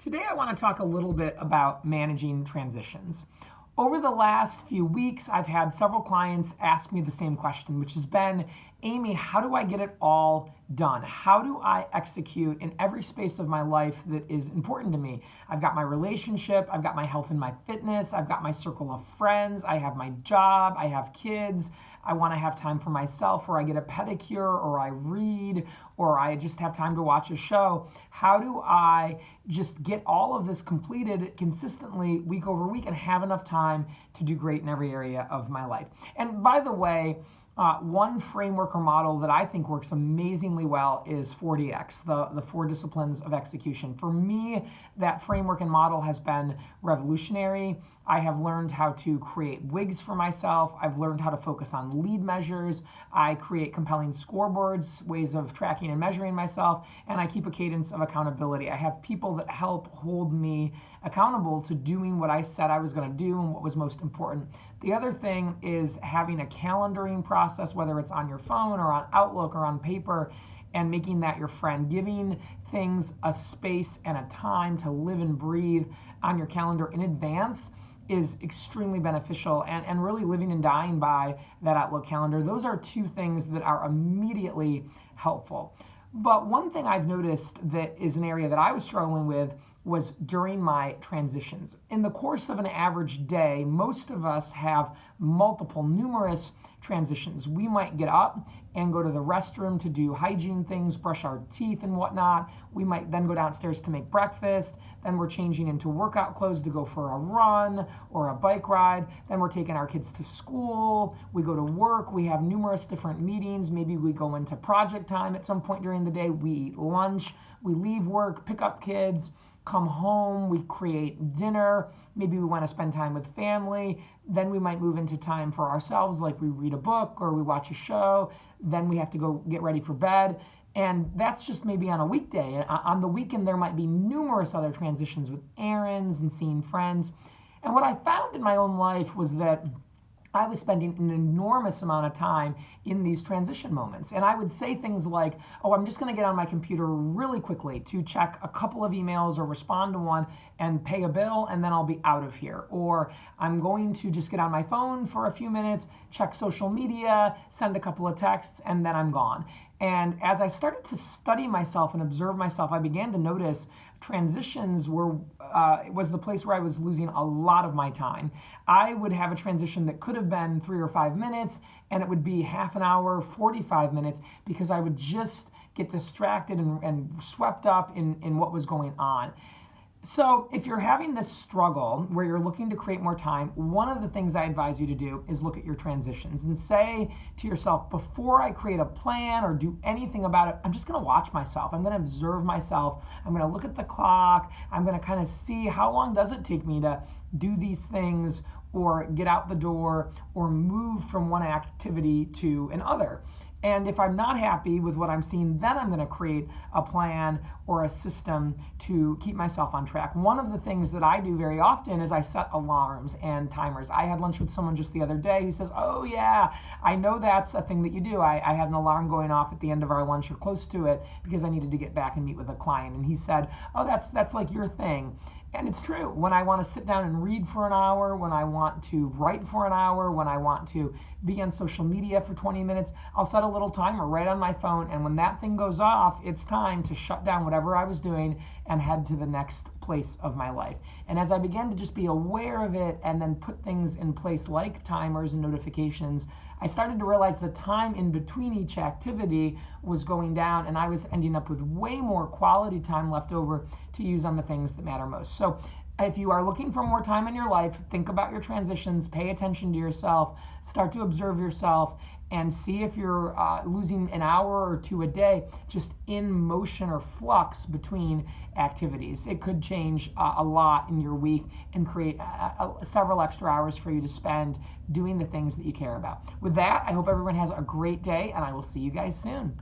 Today I want to talk a little bit about managing transitions. Over the last few weeks, I've had several clients ask me the same question, which has been, Amy, how do I get it all done? How do I execute in every space of my life that is important to me? I've got my relationship, I've got my health and my fitness, I've got my circle of friends, I have my job, I have kids, I want to have time for myself, or I get a pedicure, or I read, or I just have time to watch a show. How do I just get all of this completed consistently week over week and have enough time to do great in every area of my life? And by the way, one framework or model that I think works amazingly well is 4DX, the 4 disciplines of execution. For me, that framework and model has been revolutionary. I have learned how to create wigs for myself. I've learned how to focus on lead measures. I create compelling scoreboards, ways of tracking and measuring myself, and I keep a cadence of accountability. I have people that help hold me accountable to doing what I said I was going to do and what was most important. The other thing is having a calendaring process, whether it's on your phone or on Outlook or on paper, and making that your friend, giving things a space and a time to live and breathe on your calendar in advance is extremely beneficial, and really living and dying by that Outlook calendar. Those are two things that are immediately helpful. But one thing I've noticed that is an area that I was struggling with was during my transitions. In the course of an average day, most of us have numerous transitions. We might get up and go to the restroom to do hygiene things, brush our teeth and whatnot. We might then go downstairs to make breakfast. Then we're changing into workout clothes to go for a run or a bike ride. Then we're taking our kids to school. We go to work. We have numerous different meetings. Maybe we go into project time at some point during the day. We eat lunch. We leave work, pick up kids, come home, we create dinner, maybe we want to spend time with family, then we might move into time for ourselves, like we read a book or we watch a show, then we have to go get ready for bed, and that's just maybe on a weekday. On the weekend, there might be numerous other transitions with errands and seeing friends, and what I found in my own life was that I was spending an enormous amount of time in these transition moments. And I would say things like, oh, I'm just going to get on my computer really quickly to check a couple of emails or respond to one and pay a bill, and then I'll be out of here. Or I'm going to just get on my phone for a few minutes, check social media, send a couple of texts, and then I'm gone. And as I started to study myself and observe myself, I began to notice transitions was the place where I was losing a lot of my time. I would have a transition that could have been 3 or 5 minutes, and it would be half an hour, 45 minutes, because I would just get distracted and swept up in what was going on. So if you're having this struggle where you're looking to create more time, one of the things I advise you to do is look at your transitions and say to yourself, before I create a plan or do anything about it, I'm just going to watch myself. I'm going to observe myself. I'm going to look at the clock. I'm going to kind of see how long does it take me to do these things or get out the door or move from one activity to another. And if I'm not happy with what I'm seeing, then I'm going to create a plan or a system to keep myself on track. One of the things that I do very often is I set alarms and timers. I had lunch with someone just the other day who says, oh yeah, I know that's a thing that you do. I had an alarm going off at the end of our lunch or close to it because I needed to get back and meet with a client. And he said, oh, that's like your thing. And it's true. When I want to sit down and read for an hour, when I want to write for an hour, when I want to be on social media for 20 minutes, I'll set a little timer right on my phone. And when that thing goes off, it's time to shut down whatever I was doing and head to the next place of my life. And as I began to just be aware of it and then put things in place like timers and notifications, I started to realize the time in between each activity was going down, and I was ending up with way more quality time left over to use on the things that matter most. So if you are looking for more time in your life, think about your transitions, pay attention to yourself, start to observe yourself, and see if you're losing an hour or two a day just in motion or flux between activities. It could change a lot in your week and create several extra hours for you to spend doing the things that you care about. With that, I hope everyone has a great day, and I will see you guys soon.